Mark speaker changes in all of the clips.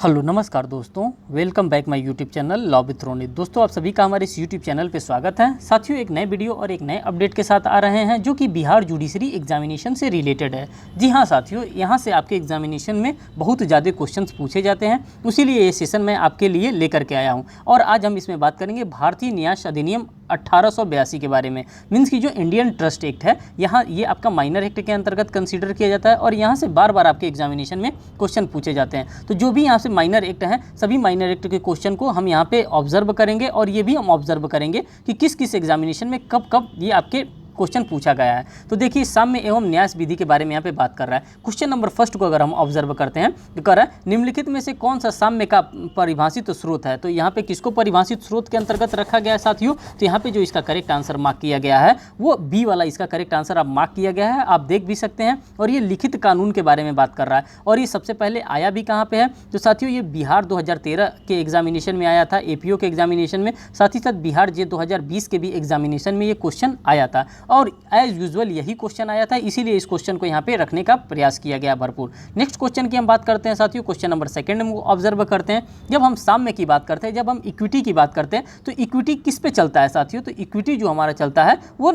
Speaker 1: Hello नमस्कार दोस्तों, welcome back my YouTube channel law with Ronit. दोस्तों आप सभी का हमारे इस यूट्यूब चैनल पे स्वागत है। साथियों एक नए वीडियो और एक नए अपडेट के साथ आ रहे हैं जो कि बिहार जुडिशरी एग्जामिनेशन से रिलेटेड है। जी हाँ साथियों, यहाँ से आपके एग्जामिनेशन में बहुत ज़्यादा क्वेश्चंस पूछे जाते हैं, उसीलिए ये सेशन मैं आपके लिए लेकर के आया हूँ। और आज हम इसमें बात करेंगे भारतीय न्यास अधिनियम 1882 के बारे में। मीन्स की जो इंडियन ट्रस्ट एक्ट है, यहाँ ये आपका माइनर एक्ट के अंतर्गत कंसीडर किया जाता है और यहाँ से बार बार आपके एग्जामिनेशन में क्वेश्चन पूछे जाते हैं। तो जो भी यहाँ से माइनर एक्ट हैं, सभी माइनर एक्ट के क्वेश्चन को हम यहाँ पे ऑब्जर्व करेंगे और ये भी हम ऑब्जर्व करेंगे कि किस किस एग्जामिनेशन में कब कब ये आपके क्वेश्चन पूछा गया है। तो देखिए साम्य एवं न्यास विधि के बारे में यहाँ पे बात कर रहा है। क्वेश्चन नंबर फर्स्ट को अगर हम ऑब्जर्व करते हैं तो कह रहा है निम्नलिखित में से कौन सा साम्य का परिभाषित स्रोत है। तो यहाँ पे किसको परिभाषित स्रोत के अंतर्गत रखा गया है साथियों, तो यहाँ पे जो इसका करेक्ट आंसर मार्क किया गया है वो बी वाला इसका करेक्ट आंसर आप मार्क किया गया है, आप देख भी सकते हैं। और ये लिखित कानून के बारे में बात कर रहा है और ये सबसे पहले आया भी कहाँ पे है, तो साथियों ये बिहार 2013 के एग्जामिनेशन में आया था, एपीओ के एग्जामिनेशन में, साथ ही साथ बिहार जे 2020 के भी एग्जामिनेशन में ये क्वेश्चन आया था और एज यूजुअल यही क्वेश्चन आया था, इसीलिए इस क्वेश्चन को यहाँ पे रखने का प्रयास किया गया भरपूर। नेक्स्ट क्वेश्चन की हम बात करते हैं साथियों, क्वेश्चन नंबर सेकंड में ऑब्जर्व करते हैं। जब हम साम्य की बात करते हैं, जब हम इक्विटी की बात करते हैं, तो इक्विटी किस पे चलता है साथियों, तो इक्विटी जो हमारा चलता है वो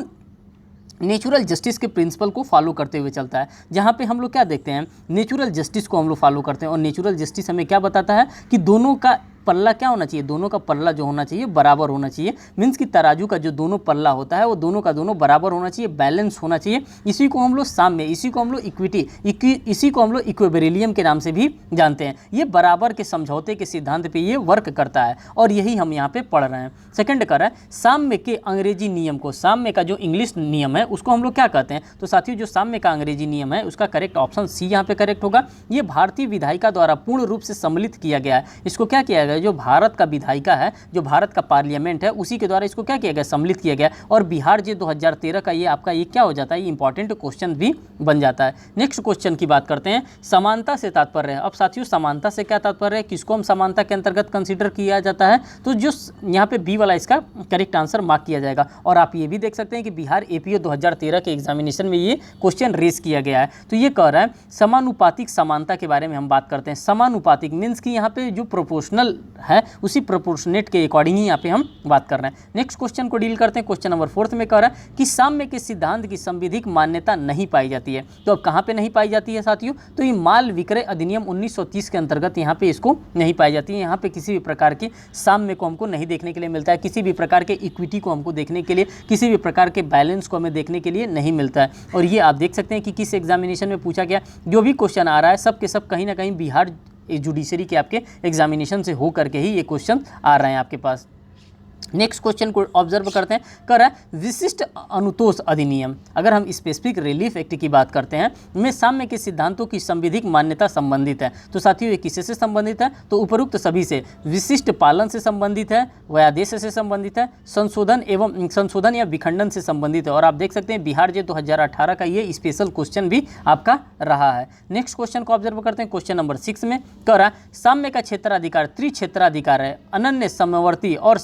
Speaker 1: नेचुरल जस्टिस के प्रिंसिपल को फॉलो करते हुए चलता है। जहाँ पे हम लोग क्या देखते हैं, नेचुरल जस्टिस को हम लोग फॉलो करते हैं और नेचुरल जस्टिस हमें क्या बताता है कि दोनों का पल्ला क्या होना चाहिए, दोनों का पल्ला जो होना चाहिए बराबर होना चाहिए। मीन्स कि तराजू का जो दोनों पल्ला होता है वो दोनों का दोनों बराबर होना चाहिए, बैलेंस होना चाहिए। इसी को हम लोग साम्य, इसी को हम लोग इक्विटी, इसी को हम लोग इक्विबेरिलियम के नाम से भी जानते हैं। ये बराबर के समझौते के सिद्धांत पे ये वर्क करता है और यही हम यहाँ पे पढ़ रहे हैं। सेकंड कर रहा है साम्य के अंग्रेजी नियम को, साम्य का जो इंग्लिश नियम है उसको हम लोग क्या कहते हैं, तो साथियों जो साम्य का अंग्रेजी नियम है उसका करेक्ट ऑप्शन सी यहाँ पे करेक्ट होगा। ये भारतीय विधायिका द्वारा पूर्ण रूप से सम्मिलित किया गया है। इसको क्या किया गया, जो भारत का विधायिका है, जो भारत का पार्लियामेंट है, उसी के द्वारा इसको क्या किया गया, सम्मिलित किया गया। और बिहार जे 2013 का ये आपका ये क्या हो जाता है, ये इंपॉर्टेंट क्वेश्चन भी बन जाता है। नेक्स्ट क्वेश्चन की बात करते हैं, समानता से तात्पर्य है। अब साथियों समानता से क्या तात्पर्य है, किसको हम समानता के अंतर्गत कंसीडर किया जाता है, तो जो यहाँ पे बी वाला इसका करेक्ट आंसर मार्क किया जाएगा। और आप ये भी देख सकते हैं कि बिहार एपीओ 2013 के एग्जामिनेशन में ये क्वेश्चन रेस किया गया है। तो ये कह रहा है समानुपातिक समानता के बारे में हम बात करते हैं। समानुपातिक मीन्स कि यहाँ पे जो प्रोपोर्शनल है उसी प्रोपोर्शनेट के अकॉर्डिंग ही यहाँ पे हम बात कर रहे हैं। नेक्स्ट क्वेश्चन को डील करते हैं। क्वेश्चन नंबर 4 में कह रहा है कि साम्य के सिद्धांत की संविधिक मान्यता नहीं पाई जाती है। तो अब कहाँ पे नहीं पाई जाती है साथियों, तो ये माल विक्रय अधिनियम 1930 के अंतर्गत यहाँ पे इसको नहीं पाई जाती है। यहाँ पे किसी भी प्रकार की साम्य को हमको नहीं देखने के लिए मिलता है, किसी भी प्रकार के इक्विटी को हमको देखने के लिए, किसी भी प्रकार के बैलेंस को हमें देखने के लिए नहीं मिलता है। और ये आप देख सकते हैं कि किस एग्जामिनेशन में पूछा गया, जो भी क्वेश्चन आ रहा है सब के सब कहीं ना कहीं बिहार जुडिशरी के आपके एग्जामिनेशन से हो करके ही ये क्वेश्चन आ रहे हैं आपके पास। नेक्स्ट क्वेश्चन को ऑब्जर्व करते हैं, कर रहा है विशिष्ट अनुतोष अधिनियम। अगर हम स्पेसिफिक रिलीफ एक्ट की बात करते हैं, में साम्य के सिद्धांतों की संविधिक मान्यता संबंधित है। तो साथियों ये किससे संबंधित है, तो उपरोक्त सभी से, विशिष्ट पालन से संबंधित है, व्यादेश से संबंधित है, संशोधन या विखंडन से संबंधित है। और आप देख सकते हैं बिहार जे 2018 का ये स्पेशल क्वेश्चन भी आपका रहा है। नेक्स्ट क्वेश्चन को ऑब्जर्व करते हैं। क्वेश्चन नंबर 6 में कह रहा है साम्य का क्षेत्राधिकार त्रिक्षेत्राधिकार है, अनन्य समवर्ती और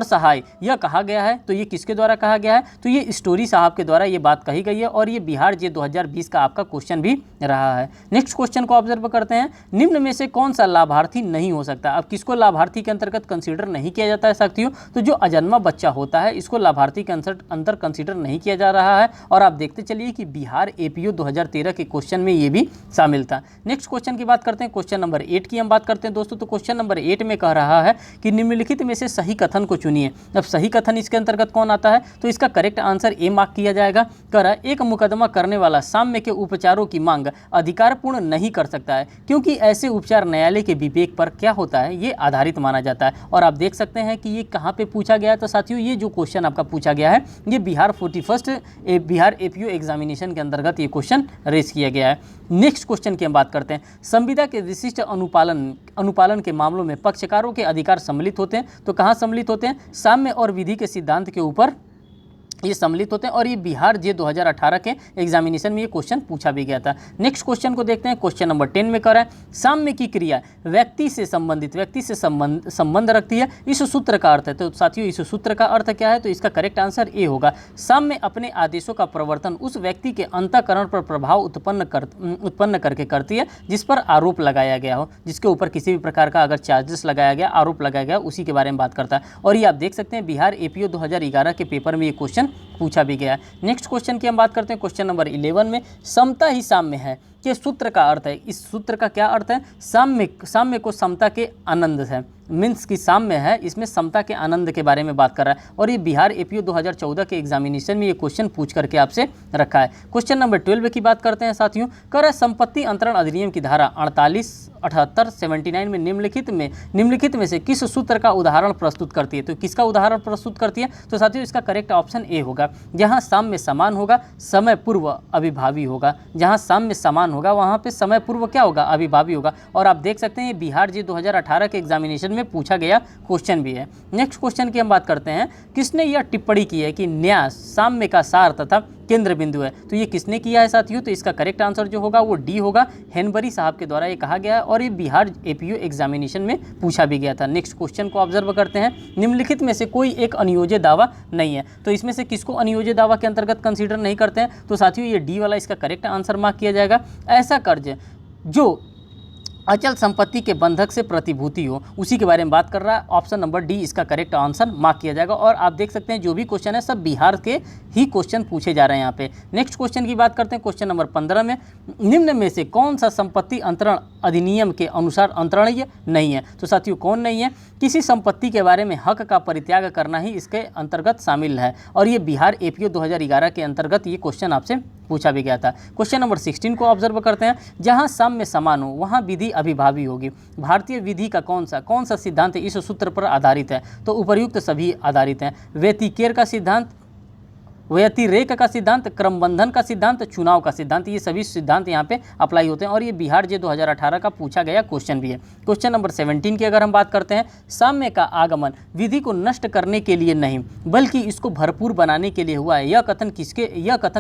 Speaker 1: सहाय यह कहा गया है। तो ये किसके द्वारा कहा गया है, तो ये स्टोरी साहब के द्वारा ये बात कही गई है और ये बिहार जे 2020 का आपका क्वेश्चन भी रहा है। नेक्स्ट क्वेश्चन को ऑब्जर्व करते हैं, निम्न में से कौन सा लाभार्थी नहीं हो सकता। अब किसको लाभार्थी के अंतर्गत कंसीडर नहीं किया जाता है साथियों, तो जो अजन्मा बच्चा होता है इसको लाभार्थी के अंतर कंसीडर नहीं किया जा रहा है। और आप देखते चलिए कि बिहार एपीओ 2013 के क्वेश्चन में ये भी शामिल था। नेक्स्ट क्वेश्चन की बात करते हैं, क्वेश्चन नंबर 8 की हम बात करते हैं दोस्तों। तो क्वेश्चन नंबर 8 में कह रहा है कि निम्नलिखित में से सही कथन को चुनिए। अब सही कथन इसके अंतर्गत कौन आता है, तो इसका करेक्ट आंसर ए मार्क किया जाएगा। कह रहा है एक मुकदमा करने वाला साम्य के उपचारों की मांग अधिकारपूर्ण नहीं कर सकता है, क्योंकि ऐसे उपचार न्यायालय के विवेक पर क्या होता है, ये आधारित माना जाता है। और आप देख सकते हैं कि ये कहाँ पे पूछा गया है, तो साथियों ये जो क्वेश्चन आपका पूछा गया है ये बिहार 41 बिहार एपीओ एग्जामिनेशन के अंतर्गत ये क्वेश्चन रेस किया गया है। नेक्स्ट क्वेश्चन की हम बात करते हैं, संविदा के विशिष्ट अनुपालन के मामलों में पक्षकारों के अधिकार सम्मिलित होते हैं। तो कहाँ सम्मिलित होते हैं, साम्य और विधि के सिद्धांत के ऊपर ये सम्मिलित होते हैं और ये बिहार जे 2018 के एग्जामिनेशन में ये क्वेश्चन पूछा भी गया था। नेक्स्ट क्वेश्चन को देखते हैं। क्वेश्चन नंबर 10 में कर है साम्य की क्रिया व्यक्ति से संबंध रखती है, इस सूत्र का अर्थ है। तो साथियों इस सूत्र का अर्थ क्या है, तो इसका करेक्ट आंसर ए होगा। साम्य अपने आदेशों का प्रवर्तन उस व्यक्ति के अंतःकरण पर प्रभाव उत्पन्न करके करती है जिस पर आरोप लगाया गया हो, जिसके ऊपर किसी भी प्रकार का अगर चार्जेस लगाया गया, आरोप लगाया गया, उसी के बारे में बात करता है। और ये आप देख सकते हैं बिहार एपीओ 2011 के पेपर में ये क्वेश्चन पूछा भी गया। नेक्स्ट क्वेश्चन की हम बात करते हैं। क्वेश्चन नंबर 11 में समता ही साम्य है के सूत्र का अर्थ है। इस सूत्र का क्या अर्थ है, साम्य को समता के आनंद है, मीन्स की साम्य है, इसमें समता के आनंद के बारे में बात कर रहा है। और ये बिहार एपीओ 2014 के एग्जामिनेशन में ये क्वेश्चन पूछ करके आपसे रखा है। क्वेश्चन नंबर 12 की बात करते हैं साथियों। कर संपत्ति अंतरण अधिनियम की धारा 48, 78, 79 में निम्नलिखित में से किस सूत्र का उदाहरण प्रस्तुत करती है। तो किसका उदाहरण प्रस्तुत करती है, तो साथियों इसका करेक्ट ऑप्शन ए होगा। जहाँ साम्य समान होगा समय पूर्व अभिभावी होगा, जहाँ साम्य समान होगा वहाँ पे समय पूर्व क्या होगा, अभिभावी होगा। और आप देख सकते हैं ये बिहार जे 2018 के एग्जामिनेशन में पूछा गया क्वेश्चन भी है। नेक्स्ट क्वेश्चन की हम बात करते हैं। किसने यह टिप्पणी की है कि न्याय साम्य का सार तथा केंद्र बिंदु है। तो ये किसने किया है साथियों, तो इसका करेक्ट आंसर जो होगा वो डी होगा। हेनबरी साहब के द्वारा ये कहा गया है और ये बिहार एपीओ एग्जामिनेशन में पूछा भी गया था। नेक्स्ट क्वेश्चन को ऑब्जर्व करते हैं। निम्नलिखित में से कोई एक अनियोज्य दावा नहीं है। तो इसमें से किसको अनियोज्य दावा के अंतर्गत कंसीडर नहीं करते हैं, तो साथियों ये डी वाला इसका करेक्ट आंसर मार्क किया जाएगा। ऐसा कर्ज जो अचल संपत्ति के बंधक से प्रतिभूति हो, उसी के बारे में बात कर रहा है। ऑप्शन नंबर डी इसका करेक्ट आंसर मार्क किया जाएगा। और आप देख सकते हैं जो भी क्वेश्चन है सब बिहार के ही क्वेश्चन पूछे जा रहे हैं यहाँ पे। नेक्स्ट क्वेश्चन की बात करते हैं। क्वेश्चन नंबर 15 में निम्न में से कौन सा संपत्ति अंतरण अधिनियम के अनुसार अंतरणीय नहीं है। तो साथियों कौन नहीं है, किसी संपत्ति के बारे में हक का परित्याग करना ही इसके अंतर्गत शामिल है। और ये बिहार एपीओ 2011 के अंतर्गत ये क्वेश्चन आपसे पूछा भी गया था। क्वेश्चन नंबर 16 को ऑब्जर्व करते हैं। जहां साम्य समान हो वहां विधि अभिभावी होगी। भारतीय विधि का कौन सा सिद्धांत इस सूत्र पर आधारित है, तो उपर्युक्त सभी आधारित हैं। व्यतिकेर का सिद्धांत, व्यतिरेक का सिद्धांत, क्रमबंधन का सिद्धांत, चुनाव का सिद्धांत, ये सभी सिद्धांत यहाँ पे अप्लाई होते हैं। और ये बिहार जे 2018 का पूछा गया क्वेश्चन भी है। क्वेश्चन नंबर 17 की अगर हम बात करते हैं। साम्य का आगमन विधि को नष्ट करने के लिए नहीं बल्कि इसको भरपूर बनाने के लिए हुआ है। यह कथन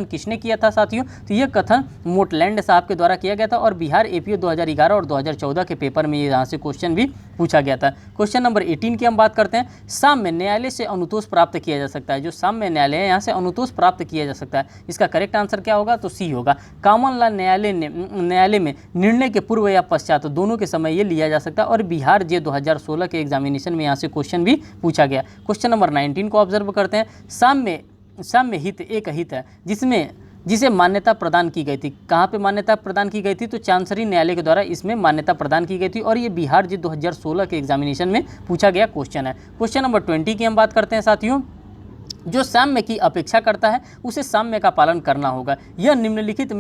Speaker 1: किसने किया था साथियों, तो यह कथन मोटलैंड साहब के द्वारा किया गया था। और बिहार एपीओ 2011 और 2014 के पेपर में यहाँ से क्वेश्चन भी पूछा गया था। क्वेश्चन नंबर 18 की हम बात करते हैं। साम्य न्यायालय से अनुतोष प्राप्त किया जा सकता है। जो साम्य न्यायालय है यहाँ से अनुतोष प्राप्त किया जा सकता है। इसका करेक्ट आंसर क्या होगा, तो सी होगा। कॉमन लॉ न्यायालय में निर्णय के पूर्व या पश्चात दोनों के समय ये लिया जा सकता है। और बिहार जे 2016 के एग्जामिनेशन में यहाँ से क्वेश्चन भी पूछा गया। क्वेश्चन नंबर 19 को ऑब्जर्व करते हैं। साम्य हित एक हित है जिसे मान्यता प्रदान की गई थी। कहाँ पे मान्यता प्रदान की गई थी, तो चांसरी न्यायालय के द्वारा इसमें मान्यता प्रदान की गई थी। और ये बिहार जे 2016 के एग्जामिनेशन में पूछा गया क्वेश्चन है। क्वेश्चन नंबर 20 की हम बात करते हैं साथियों। जो साम्य की अपेक्षा करता है उसे साम्य का पालन करना होगा। यह निम्नलिखित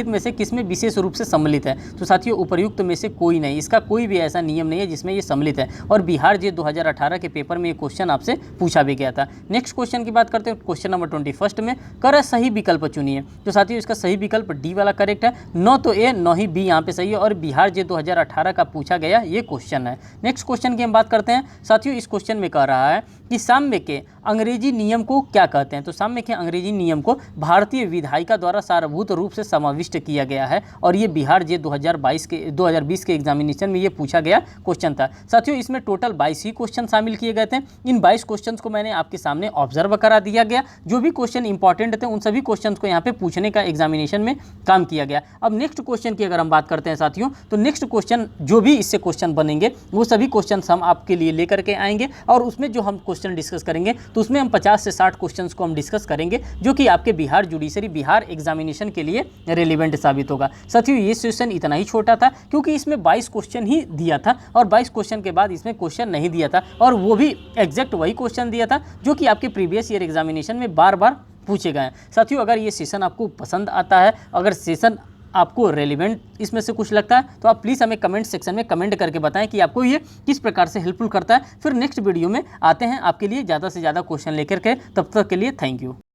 Speaker 1: में से किसमें विशेष रूप से सम्मिलित है, तो साथियों उपर्युक्त में से कोई नहीं। इसका कोई भी ऐसा नियम नहीं है जिसमें ये सम्मिलित है। और बिहार जे 2018 के पेपर में ये क्वेश्चन आपसे पूछा भी गया था। नेक्स्ट क्वेश्चन की बात करते हैं। क्वेश्चन नंबर 21 में कर सही विकल्प चुनिए। तो साथियों इसका सही विकल्प डी वाला करेक्ट है। न तो ए न ही बी यहाँ पे सही है। और बिहार जे 2018 का पूछा गया ये क्वेश्चन है। नेक्स्ट क्वेश्चन की हम बात करते हैं साथियों। इस क्वेश्चन में कह रहा है कि साम्य के अंग्रेजी नियम को क्या कहते हैं, तो साम्य के अंग्रेजी नियम को भारतीय विधायिका द्वारा सारभूत रूप से समाविष्ट किया गया है। और ये बिहार जे 2020 के एग्जामिनेशन में ये पूछा गया क्वेश्चन था। साथियों इसमें टोटल 22 ही क्वेश्चन शामिल किए गए थे। इन 22 क्वेश्चन को मैंने आपके सामने ऑब्जर्व करा दिया गया। जो भी क्वेश्चन इंपॉर्टेंट थे उन सभी क्वेश्चन को यहाँ पे पूछने का एग्जामिनेशन में काम किया गया। अब नेक्स्ट क्वेश्चन की अगर हम बात करते हैं साथियों, तो नेक्स्ट क्वेश्चन जो भी इससे क्वेश्चन बनेंगे वो सभी क्वेश्चन हम आपके लिए लेकर के आएंगे। और उसमें जो हम क्वेश्चन डिस्कस करेंगे तो उसमें हम 50 से 60 क्वेश्चंस को हम डिस्कस करेंगे जो कि आपके बिहार जुडिशरी बिहार एग्जामिनेशन के लिए रेलेवेंट साबित होगा। साथियों ये सेशन इतना ही छोटा था क्योंकि इसमें 22 क्वेश्चन ही दिया था और 22 क्वेश्चन के बाद इसमें क्वेश्चन नहीं दिया था और वो भी एग्जैक्ट वही क्वेश्चन दिया था जो कि आपके प्रीवियस ईयर एग्जामिनेशन में बार बार पूछे गए हैं। साथियों अगर ये सेशन आपको पसंद आता है, अगर सेशन आपको रेलिवेंट इसमें से कुछ लगता है तो आप प्लीज़ हमें कमेंट सेक्शन में कमेंट करके बताएं कि आपको ये किस प्रकार से हेल्पफुल करता है। फिर नेक्स्ट वीडियो में आते हैं आपके लिए ज़्यादा से ज़्यादा क्वेश्चन लेकर के। तब तक के लिए थैंक यू।